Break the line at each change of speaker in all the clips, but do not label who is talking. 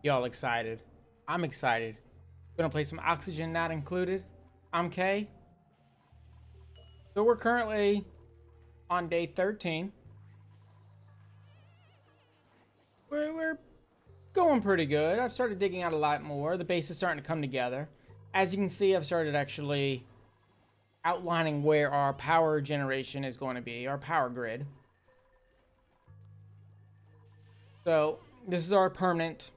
Y'all excited? I'm excited. Gonna play some Oxygen Not Included. I'm Kay. So we're currently on day 13. We're going pretty good. I've started digging out a lot more. The base is starting to come together. As you can see, I've started actually outlining where our power generation is going to be, our power grid. So this is our permanent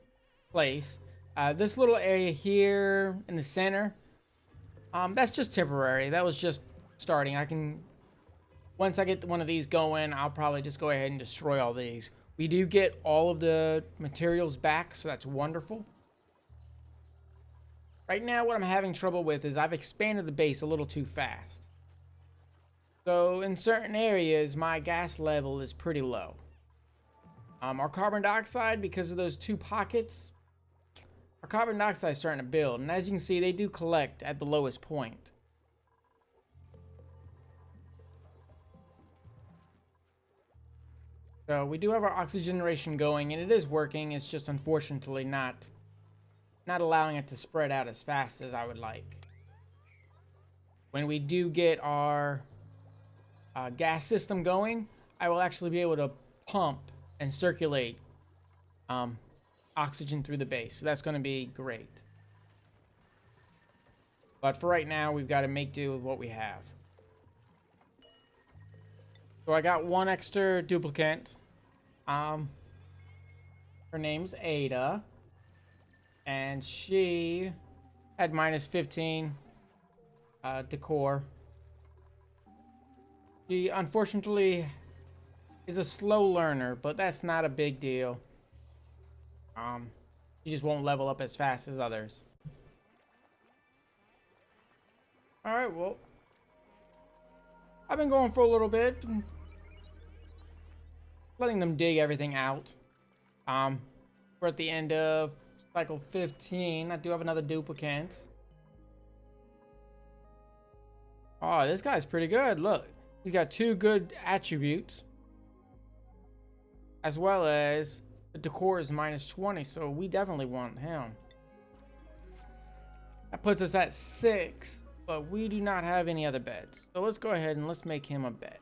place. This little area here in the center, that's just temporary. That was just starting. Once I get one of these going, I'll probably just go ahead and destroy all these. We do get all of the materials back, so that's wonderful. Right now, what I'm having trouble with is I've expanded the base a little too fast. So in certain areas, my gas level is pretty low. Our carbon dioxide, because of those two pockets, our carbon dioxide is starting to build. And as you can see, they do collect at the lowest point. So we do have our oxygen generation going, and it is working. It's just unfortunately not allowing it to spread out as fast as I would like. When we do get our gas system going, I will actually be able to pump and circulate oxygen through the base. So that's going to be great. But for right now, we've got to make do with what we have. So I got one extra duplicate. Her name's Ada. And she had minus 15 decor. She unfortunately is a slow learner, but that's not a big deal. She just won't level up as fast as others. Alright, well, I've been going for a little bit, letting them dig everything out. We're at the end of cycle 15. I do have another duplicate. Oh, this guy's pretty good. Look, he's got two good attributes, as well as the decor is minus 20, so we definitely want him. That puts us at 6, but we do not have any other beds. So let's go ahead and let's make him a bed.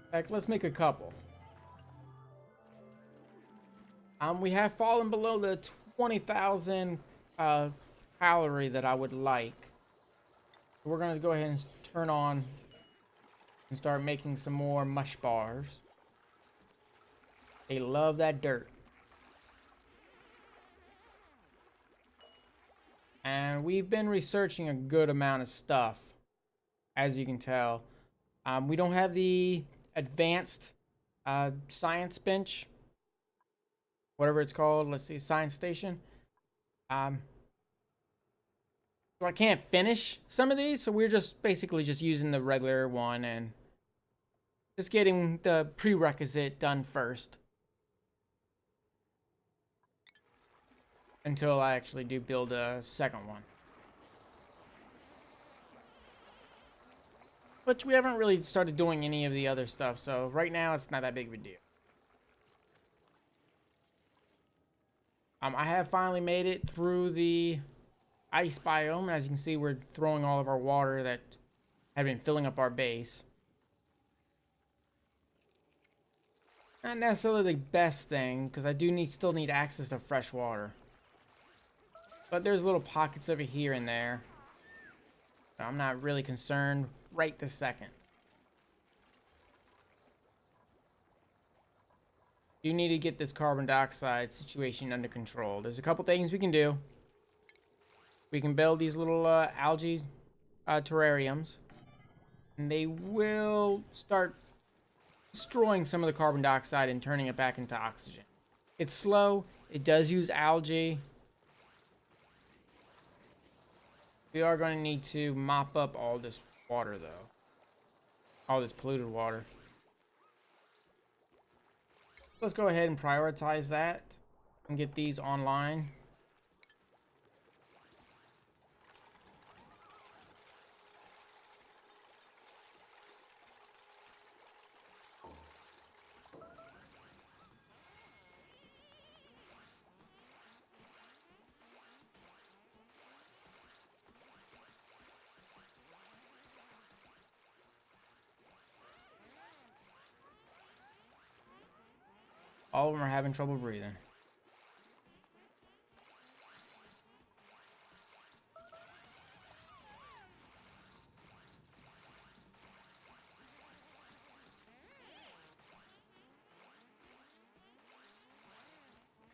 In fact, let's make a couple. We have fallen below the 20,000 calorie that I would like. We're gonna go ahead and turn on and start making some more mush bars. They love that dirt. And we've been researching a good amount of stuff, as you can tell. We don't have the advanced science bench, whatever it's called. Let's see, science station. So I can't finish some of these, so we're just basically just using the regular one and just getting the prerequisite done first until I actually do build a second one. Which we haven't really started doing any of the other stuff, so right now it's not that big of a deal. I have finally made it through the ice biome. As you can see, we're throwing all of our water that had been filling up our base. Not necessarily the best thing, because I do still need access to fresh water. But there's little pockets over here and there. I'm not really concerned right this second. You need to get this carbon dioxide situation under control. There's a couple things we can do. We can build these little algae terrariums, and they will start destroying some of the carbon dioxide and turning it back into oxygen. It's slow. It does use algae. We are going to need to mop up all this water, though. All this polluted water. Let's go ahead and prioritize that and get these online. All of them are having trouble breathing.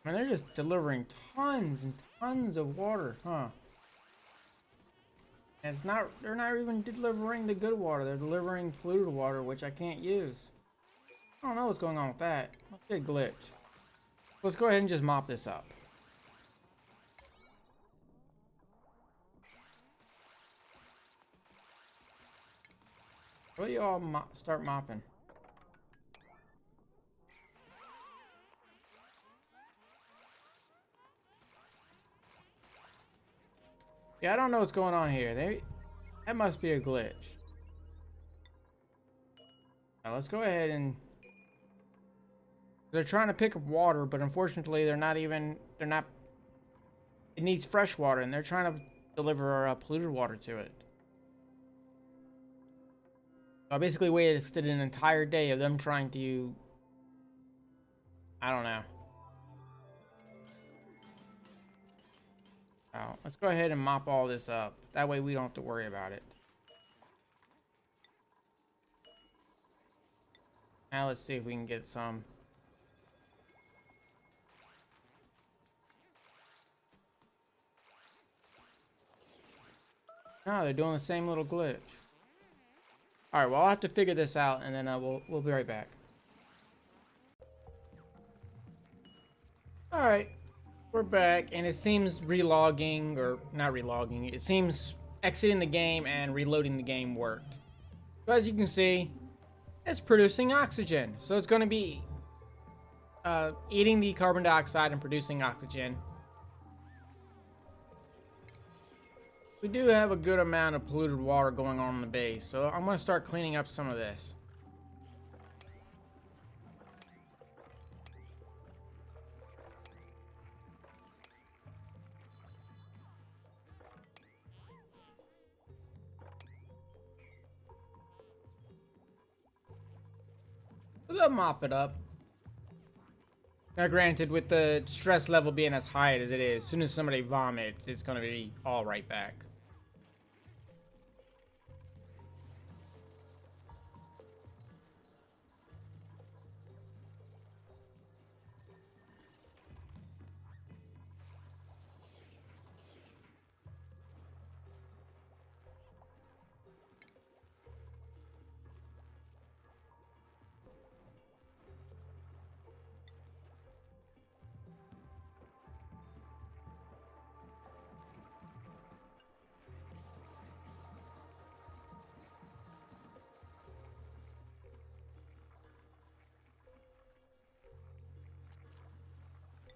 And they're just delivering tons and tons of water, huh? And it's not, they're not even delivering the good water. They're delivering polluted water, which I can't use. I don't know what's going on with that. Must be a glitch. Let's go ahead and just mop this up. Will you all start mopping? Yeah, I don't know what's going on here. That must be a glitch. Now let's go ahead and... They're trying to pick up water, but unfortunately they're not... It needs fresh water, and they're trying to deliver polluted water to it. So I basically wasted an entire day of them trying to... I don't know. Oh, let's go ahead and mop all this up. That way we don't have to worry about it. Now let's see if we can get some. No, they're doing the same little glitch. All right, well, I'll have to figure this out, and then we'll be right back. All right. We're back, and it seems relogging, or not relogging, it seems exiting the game and reloading the game worked. So as you can see, it's producing oxygen. So it's going to be eating the carbon dioxide and producing oxygen. We do have a good amount of polluted water going on in the base, so I'm going to start cleaning up some of this. They'll mop it up. Now, granted, with the stress level being as high as it is, as soon as somebody vomits, it's going to be all right back.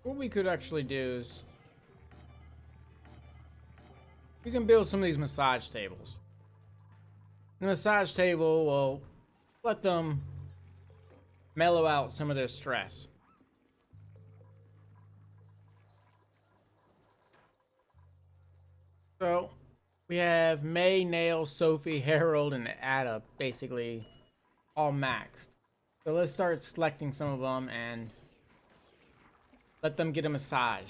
What we could actually do is we can build some of these massage tables. The massage table will let them mellow out some of their stress. So we have May, Nail, Sophie, Harold, and Ada basically all maxed. So let's start selecting some of them and let them get a massage.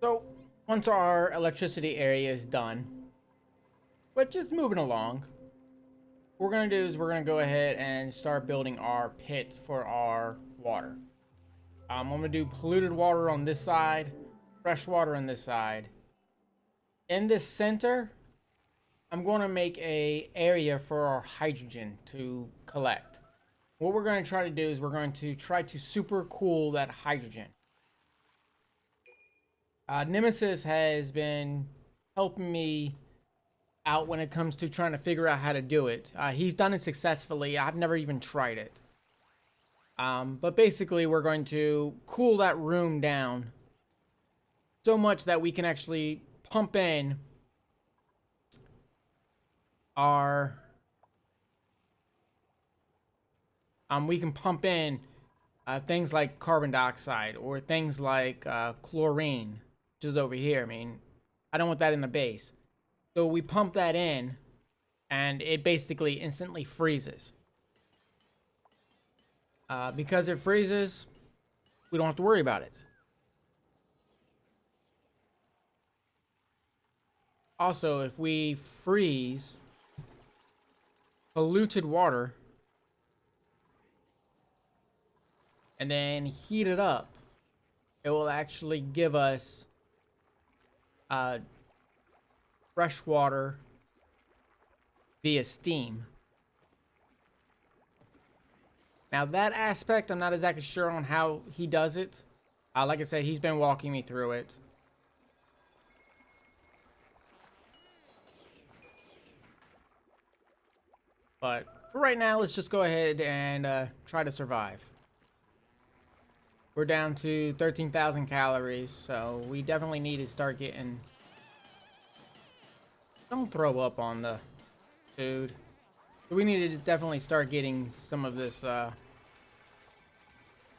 So once our electricity area is done, but just moving along, what we're going to do is we're going to go ahead and start building our pit for our water. I'm going to do polluted water on this side, fresh water on this side. In this center, I'm going to make a area for our hydrogen to collect. What we're going to try to do is we're going to try to super cool that hydrogen. Nemesis has been helping me out when it comes to trying to figure out how to do it. He's done it successfully. I've never even tried it. But basically, we're going to cool that room down so much that we can actually pump in are we can pump in things like carbon dioxide or things like chlorine, which is over here. I mean, I don't want that in the base. So we pump that in, and it basically instantly freezes. Because it freezes, we don't have to worry about it. Also, if we freeze polluted water and then heat it up, it will actually give us fresh water via steam. Now that aspect, I'm not exactly sure on how he does it. Like I said, he's been walking me through it. But for right now, let's just go ahead and try to survive. We're down to 13,000 calories, so we definitely need to start getting... Don't throw up on the food. We need to definitely start getting some of this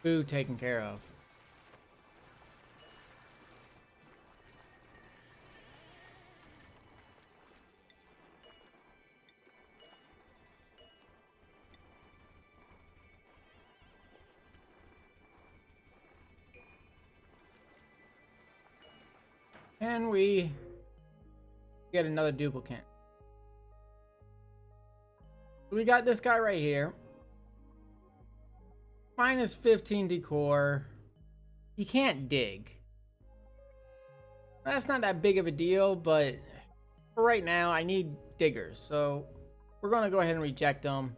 food taken care of. And we get another duplicate. We got this guy right here. Minus 15 decor. He can't dig. That's not that big of a deal, but for right now, I need diggers. So we're going to go ahead and reject them.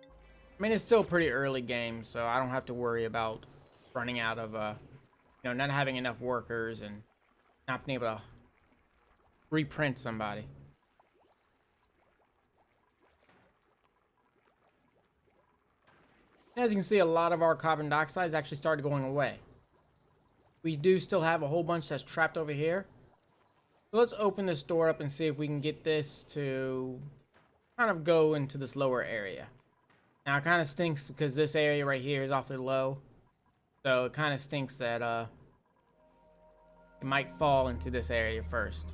I mean, it's still pretty early game, so I don't have to worry about running out of, not having enough workers and not being able to reprint somebody. As you can see, a lot of our carbon dioxide has actually started going away. We do still have a whole bunch that's trapped over here. So let's open this door up and see if we can get this to kind of go into this lower area. Now it kind of stinks because this area right here is awfully low. So it kind of stinks that it might fall into this area first.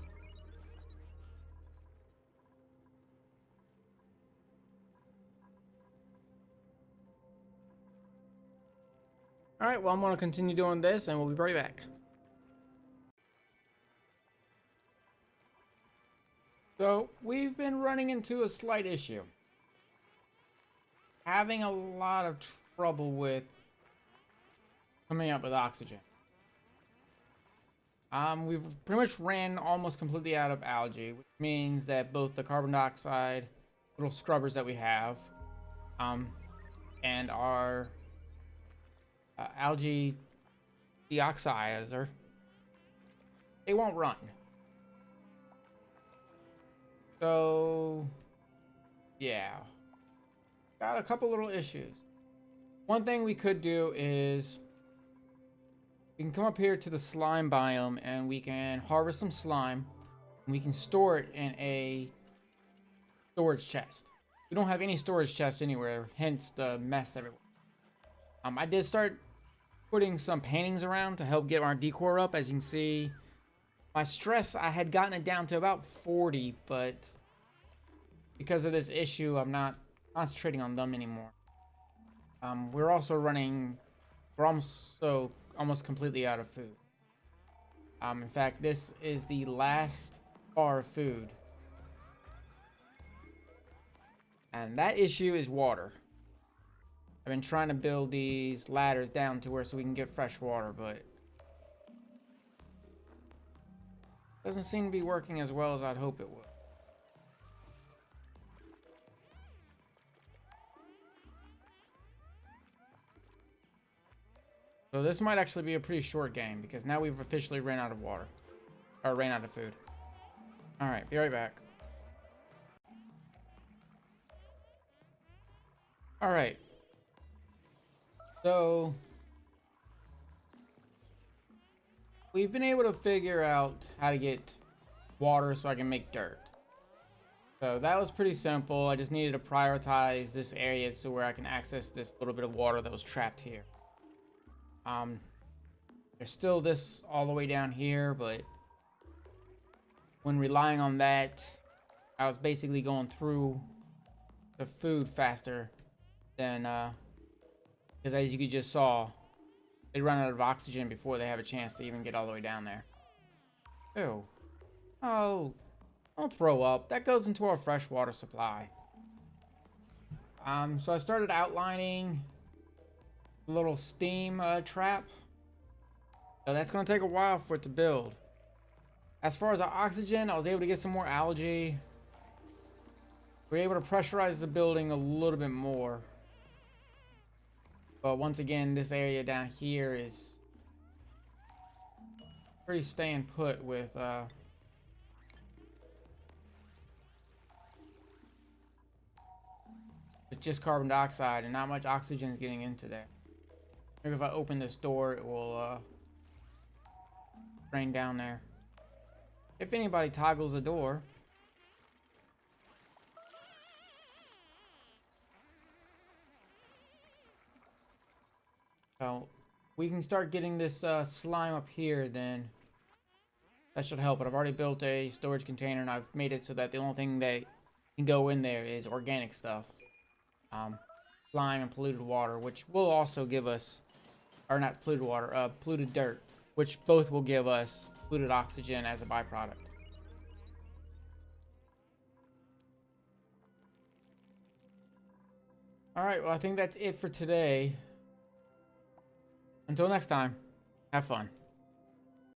Alright, well, I'm going to continue doing this and we'll be right back. So, we've been running into a slight issue. Having a lot of trouble with coming up with oxygen. We've pretty much ran almost completely out of algae, which means that both the carbon dioxide little scrubbers that we have, and our algae deoxidizer, they won't run. So, yeah, got a couple little issues. One thing we could do is we can come up here to the slime biome and we can harvest some slime and we can store it in a storage chest. We don't have any storage chests anywhere, hence the mess everywhere. I did start putting some paintings around to help get our decor up. As you can see, my stress, I had gotten it down to about 40, but because of this issue, I'm not concentrating on them anymore. We're also almost completely out of food. In fact, this is the last bar of food. And that issue is water. I've been trying to build these ladders down to where so we can get fresh water, but doesn't seem to be working as well as I'd hope it would. So this might actually be a pretty short game because now we've officially ran out of water. Or ran out of food. Alright, be right back. Alright. So we've been able to figure out how to get water so I can make dirt. So that was pretty simple. I just needed to prioritize this area so where I can access this little bit of water that was trapped here. There's still this all the way down here, but when relying on that, I was basically going through the food faster than, because as you just saw, they run out of oxygen before they have a chance to even get all the way down there. Ew. Oh, don't throw up. That goes into our freshwater supply. So I started outlining a little steam trap. So that's going to take a while for it to build. As far as our oxygen, I was able to get some more algae. We were able to pressurize the building a little bit more. But once again, this area down here is pretty staying put with just carbon dioxide and not much oxygen is getting into there. Maybe if I open this door, it will drain down there. If anybody toggles the door. So we can start getting this slime up here, then that should help. But I've already built a storage container and I've made it so that the only thing that can go in there is organic stuff. Slime and polluted water, which will also give us, or not polluted water, polluted dirt, which both will give us polluted oxygen as a byproduct. Alright, well I think that's it for today. Until next time, have fun.